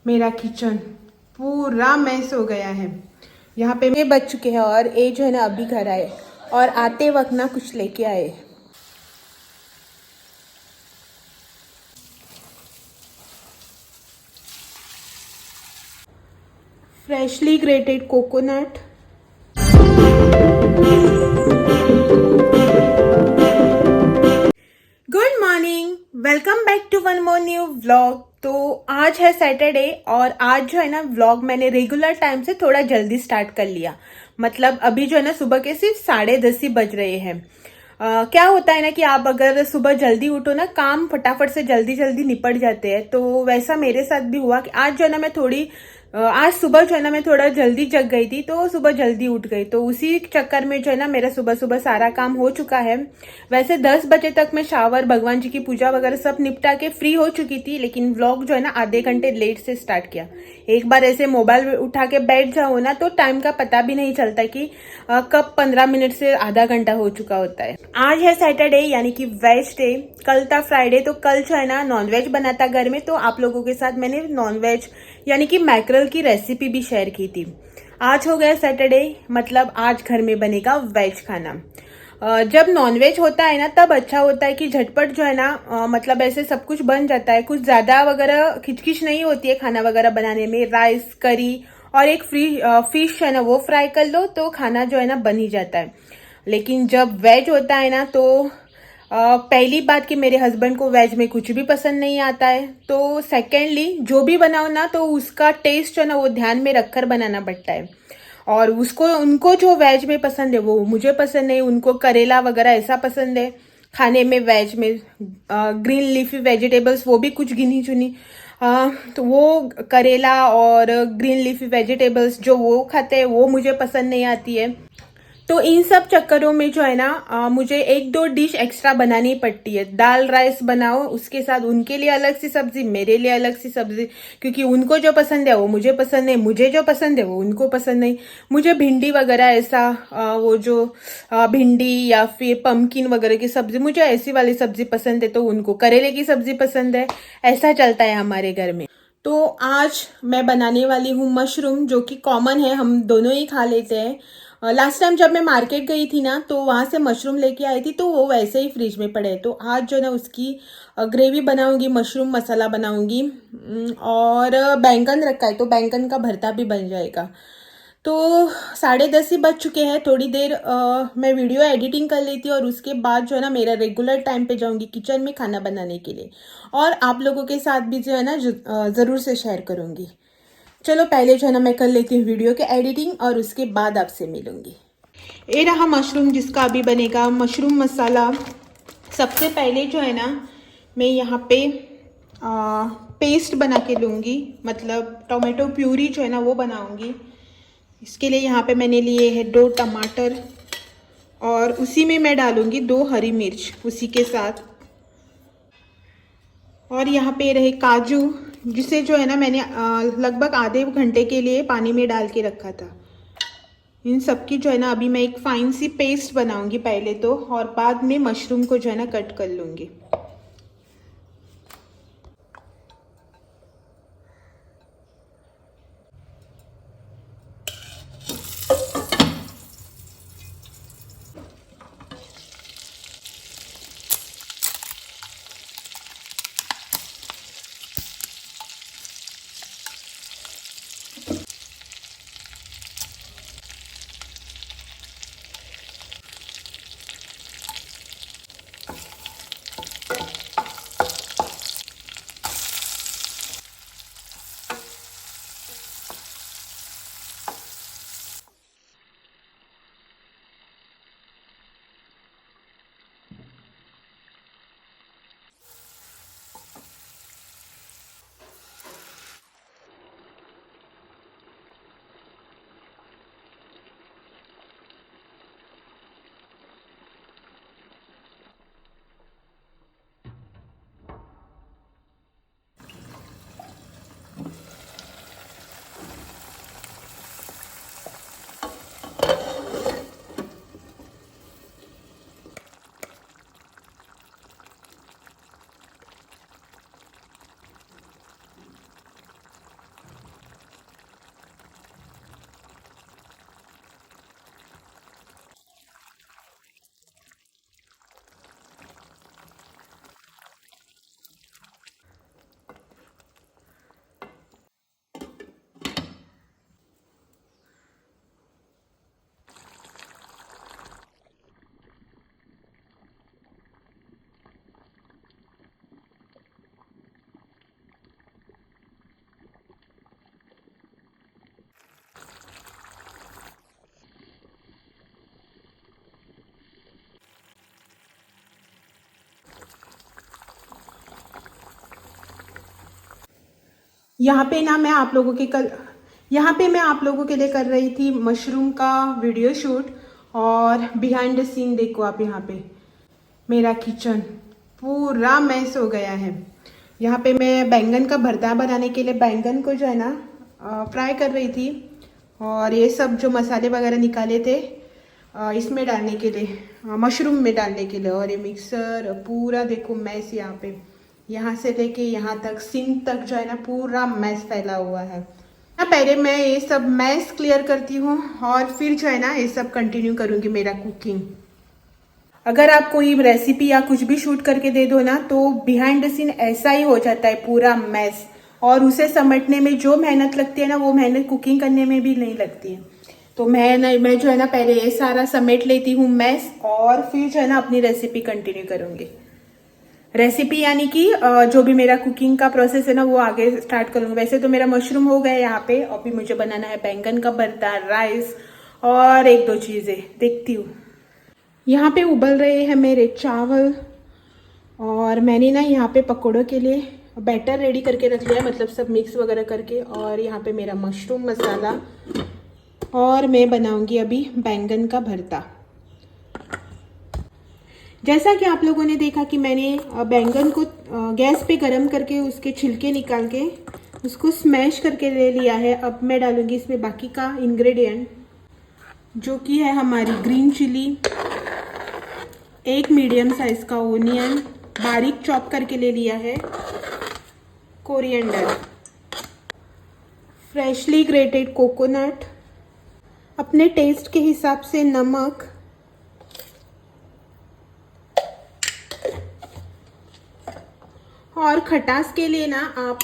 मेरा किचन पूरा मैस हो गया है। यहाँ पे ये बच चुके हैं और ये जो है ना अभी घर आए और आते वक्त ना कुछ लेके आए। Freshly grated coconut, good morning, welcome back to one more new vlog. तो आज है सैटरडे और आज जो है ना व्लॉग मैंने रेगुलर टाइम से थोड़ा जल्दी स्टार्ट कर लिया। मतलब अभी जो है ना सुबह के सिर्फ 10:30 ही बज रहे हैं। क्या होता है ना कि आप अगर सुबह जल्दी उठो ना, काम फटाफट से जल्दी जल्दी निपट जाते हैं। तो वैसा मेरे साथ भी हुआ कि आज जो है ना मैं आज सुबह जो है ना मैं थोड़ा जल्दी जग गई थी, तो सुबह जल्दी उठ गई। तो उसी चक्कर में जो है ना मेरा सुबह सुबह सारा काम हो चुका है। वैसे 10 बजे तक मैं शावर, भगवान जी की पूजा वगैरह सब निपटा के फ्री हो चुकी थी, लेकिन व्लॉग जो है ना आधे घंटे लेट से स्टार्ट किया। एक बार ऐसे मोबाइल उठा के बैठ जाओ ना तो टाइम का पता भी नहीं चलता कि कब 15 मिनट से आधा घंटा हो चुका होता है। आज है सैटरडे यानी कि वेज डे। कल था फ्राइडे, तो कल जो है ना नॉनवेज बना था घर में, तो आप लोगों के साथ मैंने नॉनवेज यानी कि मैकरल की रेसिपी भी शेयर की थी। आज हो गया सैटरडे, मतलब आज घर में बनेगा वेज खाना। जब नॉनवेज होता है ना तब अच्छा होता है कि झटपट जो है ना मतलब ऐसे सब कुछ बन जाता है। कुछ ज्यादा वगैरह खिचखिच नहीं होती है खाना वगैरह बनाने में। राइस, करी और एक फिश है ना वो फ्राई कर लो तो खाना जो है ना बन ही जाता है। लेकिन जब वेज होता है ना तो पहली बात कि मेरे हस्बैंड को वेज में कुछ भी पसंद नहीं आता है। तो सेकेंडली जो भी बनाओ ना तो उसका टेस्ट जो है ना वो ध्यान में रखकर बनाना पड़ता है। और उनको जो वेज में पसंद है वो मुझे पसंद नहीं। उनको करेला वगैरह ऐसा पसंद है खाने में वेज में। ग्रीन लीफी वेजिटेबल्स वो भी कुछ गिनी चुनी। तो वो करेला और ग्रीन लीफी वेजिटेबल्स जो वो खाते हैं वो मुझे पसंद नहीं आती है। तो इन सब चक्करों में जो है ना मुझे एक दो डिश एक्स्ट्रा बनानी पड़ती है। दाल राइस बनाओ, उसके साथ उनके लिए अलग सी सब्जी, मेरे लिए अलग सी सब्जी, क्योंकि उनको जो पसंद है वो मुझे पसंद नहीं, मुझे जो पसंद है वो उनको पसंद नहीं। मुझे भिंडी वगैरह ऐसा वो जो भिंडी या फिर पम्पकिन वगैरह की सब्जी, मुझे ऐसी वाली सब्जी पसंद है, तो उनको करेले की सब्जी पसंद है। ऐसा चलता है हमारे घर में। तो आज मैं बनाने वाली हूँ मशरूम, जो कि कॉमन है, हम दोनों ही खा लेते हैं। लास्ट टाइम जब मैं मार्केट गई थी ना तो वहां से मशरूम लेके आई थी, तो वो वैसे ही फ्रिज में पड़े हैं। तो आज जो ना उसकी ग्रेवी बनाऊंगी, मशरूम मसाला बनाऊंगी। और बैंगन रखा है तो बैंगन का भरता भी बन जाएगा। तो 10:30 ही बज चुके हैं। थोड़ी देर मैं वीडियो एडिटिंग कर लेती हूँ और उसके बाद जो है ना मेरा रेगुलर टाइम पे जाऊंगी किचन में खाना बनाने के लिए। और आप लोगों के साथ भी जो है ना ज़रूर से शेयर करूंगी। चलो पहले जो है ना मैं कर लेती हूँ वीडियो के एडिटिंग और उसके बाद आपसे मिलूंगी। ये रहा मशरूम जिसका अभी बनेगा मशरूम मसाला। सबसे पहले जो है ना मैं यहाँ पे पेस्ट बना के लूँगी, मतलब टोमेटो प्यूरी जो है ना वो बनाऊँगी। इसके लिए यहाँ पे मैंने लिए हैं 2 टमाटर और उसी में मैं डालूँगी 2 हरी मिर्च उसी के साथ। और यहाँ पे रहे काजू, जिसे जो है ना मैंने लगभग आधे घंटे के लिए पानी में डाल के रखा था। इन सब की जो है ना अभी मैं एक फाइन सी पेस्ट बनाऊंगी पहले तो, और बाद में मशरूम को जो है ना कट कर लूंगी। यहाँ पे ना मैं आप लोगों के कल यहाँ पे मैं आप लोगों के लिए कर रही थी मशरूम का वीडियो शूट। और बिहाइंड द सीन देखो आप, यहाँ पे मेरा किचन पूरा मैस हो गया है। यहाँ पे मैं बैंगन का भरता बनाने के लिए बैंगन को जो है ना फ्राई कर रही थी। और ये सब जो मसाले वगैरह निकाले थे इसमें डालने के लिए, मशरूम में डालने के लिए। और ये मिक्सर पूरा देखो मैस, यहाँ पे यहाँ से लेके यहाँ तक सिंक तक जो है ना पूरा मैस फैला हुआ है ना। पहले मैं ये सब मैस क्लियर करती हूँ और फिर जो है ना ये सब कंटिन्यू करूँगी मेरा कुकिंग। अगर आप कोई रेसिपी या कुछ भी शूट करके दे दो ना तो बिहाइंड द सीन ऐसा ही हो जाता है, पूरा मैस। और उसे समेटने में जो मेहनत लगती है ना वो मेहनत कुकिंग करने में भी नहीं लगती है। तो मैं जो है ना पहले ये सारा समेट लेती हूँ मैस, और फिर जो है ना अपनी रेसिपी कंटिन्यू करूँगी। रेसिपी यानी कि जो भी मेरा कुकिंग का प्रोसेस है ना वो आगे स्टार्ट करूँगी। वैसे तो मेरा मशरूम हो गया यहाँ पे, अभी मुझे बनाना है बैंगन का भरता, राइस और एक दो चीज़ें देखती हूँ। यहाँ पे उबल रहे हैं मेरे चावल, और मैंने ना यहाँ पे पकौड़ों के लिए बैटर रेडी करके रख लिया है, मतलब सब मिक्स वगैरह करके। और यहाँ पे मेरा मशरूम मसाला, और मैं बनाऊंगी अभी बैंगन का भरता। जैसा कि आप लोगों ने देखा कि मैंने बैंगन को गैस पे गरम करके उसके छिलके निकाल के उसको स्मैश करके ले लिया है। अब मैं डालूंगी इसमें बाकी का इंग्रेडिएंट, जो कि है हमारी ग्रीन चिली, एक मीडियम साइज का ओनियन बारीक चॉप करके ले लिया है, कोरिएंडर, फ्रेशली ग्रेटेड कोकोनट, अपने टेस्ट के हिसाब से नमक, और खटास के लिए ना आप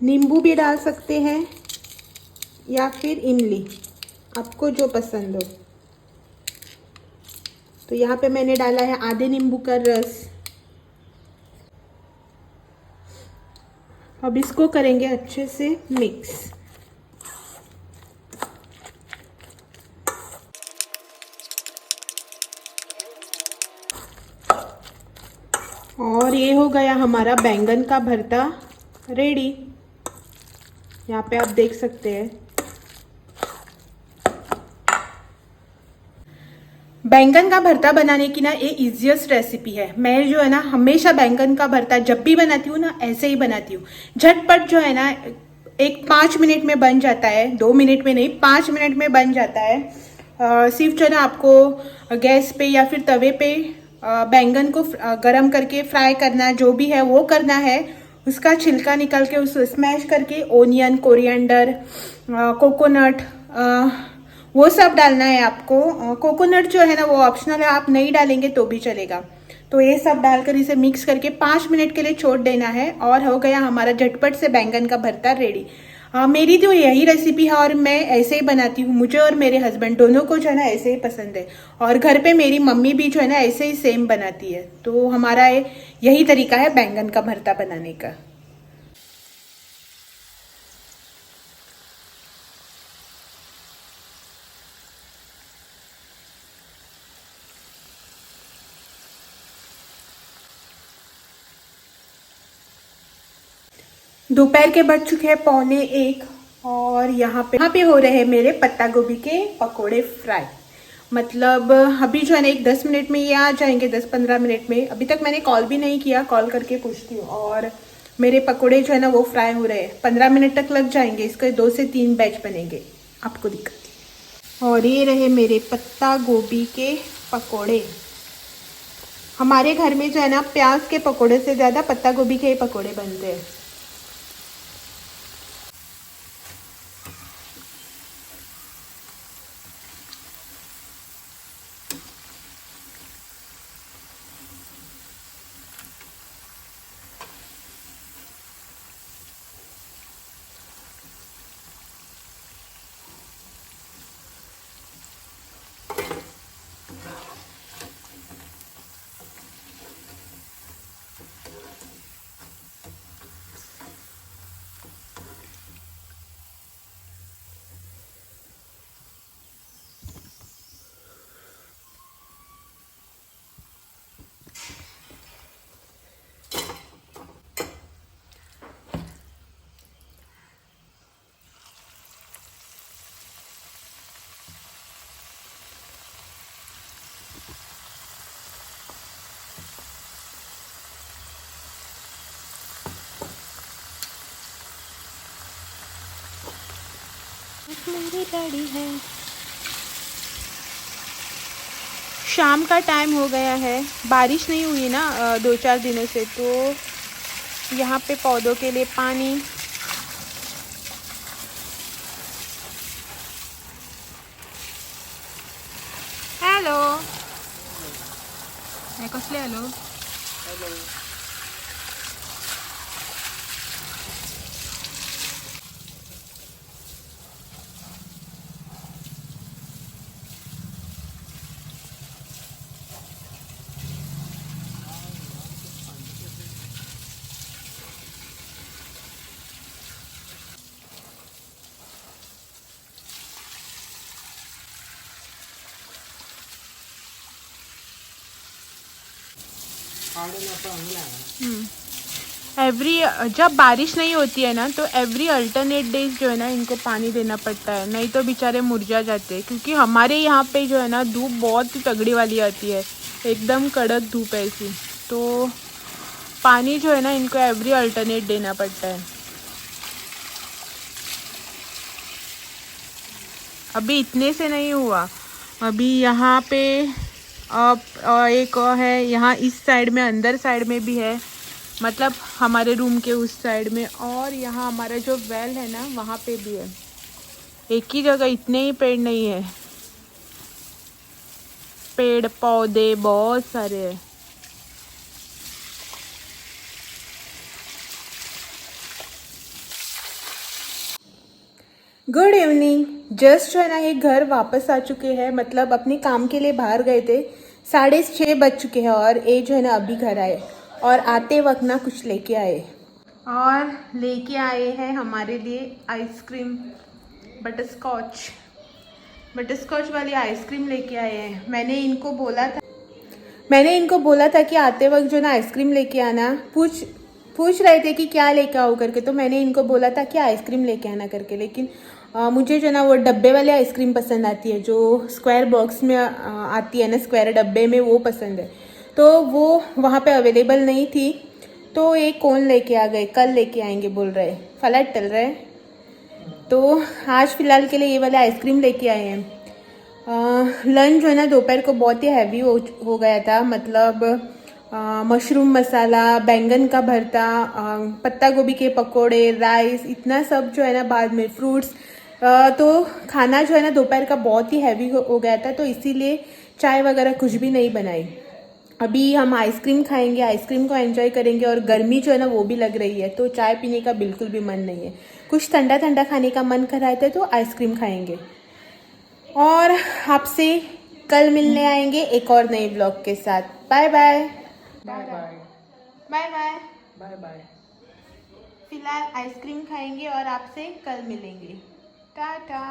नींबू भी डाल सकते हैं या फिर इमली, आपको जो पसंद हो। तो यहाँ पे मैंने डाला है आधे नींबू का रस। अब इसको करेंगे अच्छे से मिक्स। और ये हो गया हमारा बैंगन का भरता रेडी। यहाँ पे आप देख सकते हैं बैंगन का भरता बनाने की ना ये इजिएस्ट रेसिपी है। मैं जो है ना हमेशा बैंगन का भरता जब भी बनाती हूँ ना ऐसे ही बनाती हूँ। झटपट जो है ना एक 5 मिनट में बन जाता है, 2 मिनट में नहीं 5 मिनट में बन जाता है। सिर्फ जो है ना आपको गैस पे या फिर तवे पे बैंगन को गरम करके फ्राई करना, जो भी है वो करना है। उसका छिलका निकाल के उसको स्मैश करके ओनियन, कोरिएंडर, कोकोनट, वो सब डालना है आपको। कोकोनट जो है ना वो ऑप्शनल है, आप नहीं डालेंगे तो भी चलेगा। तो ये सब डालकर इसे मिक्स करके 5 मिनट के लिए छोड़ देना है, और हो गया हमारा झटपट से बैंगन का भरता रेडी। मेरी तो यही रेसिपी है और मैं ऐसे ही बनाती हूँ। मुझे और मेरे हस्बैंड दोनों को जो है ना ऐसे ही पसंद है, और घर पे मेरी मम्मी भी जो है ना ऐसे ही सेम बनाती है। तो हमारा यही तरीका है बैंगन का भरता बनाने का। दोपहर के बज चुके हैं 12:45, और यहाँ पे हो रहे हैं मेरे पत्ता गोभी के पकोड़े फ्राई। मतलब अभी जो है ना एक 10 मिनट में ये आ जाएंगे, 10-15 मिनट में। अभी तक मैंने कॉल भी नहीं किया, कॉल करके पूछती हूँ। और मेरे पकोड़े जो है ना वो फ्राई हो रहे हैं, 15 मिनट तक लग जाएंगे। इसके 2 से 3 बैच बनेंगे, आपको दिखाती हूँ। और ये रहे मेरे पत्ता गोभी के पकोड़े। हमारे घर में जो है ना प्याज के पकोड़े से ज़्यादा पत्ता गोभी के ही पकोड़े बनते हैं। मेरी डैडी है। शाम का टाइम हो गया है, बारिश नहीं हुई ना 2-4 दिनों से, तो यहाँ पे पौधों के लिए पानी। हेलो, कसले हेलो? एवरी जब बारिश नहीं होती है ना, तो एवरी अल्टरनेट डेज जो है ना, इनको पानी देना पड़ता है, नहीं तो बेचारे मुरझा जाते हैं। क्योंकि हमारे यहाँ पे जो है ना, धूप बहुत ही तगड़ी वाली आती है, एकदम कड़क धूप है ऐसी, तो पानी जो है ना, इनको एवरी अल्टरनेट देना पड़ता है। अभी इतने से नहीं हुआ, अभी यहाँ पे एक है, यहाँ इस साइड में, अंदर साइड में भी है, मतलब हमारे रूम के उस साइड में, और यहाँ हमारा जो वेल है ना, वहाँ पे भी है। एक ही जगह इतने ही पेड़ नहीं है, पेड़ पौधे बहुत सारे हैं। Good evening. जस्ट जो है ना, ये घर वापस आ चुके हैं, मतलब अपने काम के लिए बाहर गए थे। 6:30 बज चुके हैं और ये जो है ना, अभी घर आए, और आते वक्त ना कुछ लेके आए, और लेके आए हैं हमारे लिए आइसक्रीम, बटरस्कॉच वाली आइसक्रीम लेके आए हैं। मैंने इनको बोला था कि आते वक्त जो ना आइसक्रीम लेके आना। पूछ रहे थे कि क्या लेके आओ करके, तो मैंने इनको बोला था कि आइसक्रीम लेके आना करके, लेकिन मुझे जो ना वो डब्बे वाली आइसक्रीम पसंद आती है, जो स्क्वायर बॉक्स में आती है ना, स्क्वायर डब्बे में, वो पसंद है। तो वो वहाँ पे अवेलेबल नहीं थी, तो एक कोन लेके आ गए, कल लेके आएंगे बोल रहे, फ्लैट टल रहे। तो आज फ़िलहाल के लिए ये वाला आइसक्रीम लेके आए हैं। लंच जो है ना, दोपहर को बहुत ही हैवी हो गया था, मतलब मशरूम मसाला, बैंगन का भरता, पत्ता गोभी के पकोड़े, राइस, इतना सब जो है ना, बाद में फ्रूट्स, तो खाना जो है ना, दोपहर का बहुत ही हैवी हो गया था, तो इसीलिए चाय वगैरह कुछ भी नहीं बनाई। अभी हम आइसक्रीम खाएंगे, आइसक्रीम को एंजॉय करेंगे, और गर्मी जो है ना, वो भी लग रही है, तो चाय पीने का बिल्कुल भी मन नहीं है। कुछ ठंडा ठंडा खाने का मन कर रहा था, तो आइसक्रीम खाएंगे। और आपसे कल मिलने आएंगे एक और नए ब्लॉग के साथ। Bye bye. Bye bye. Bye bye. Bye bye. फिलहाल आइसक्रीम खाएंगे और आपसे कल मिलेंगे। टाटा।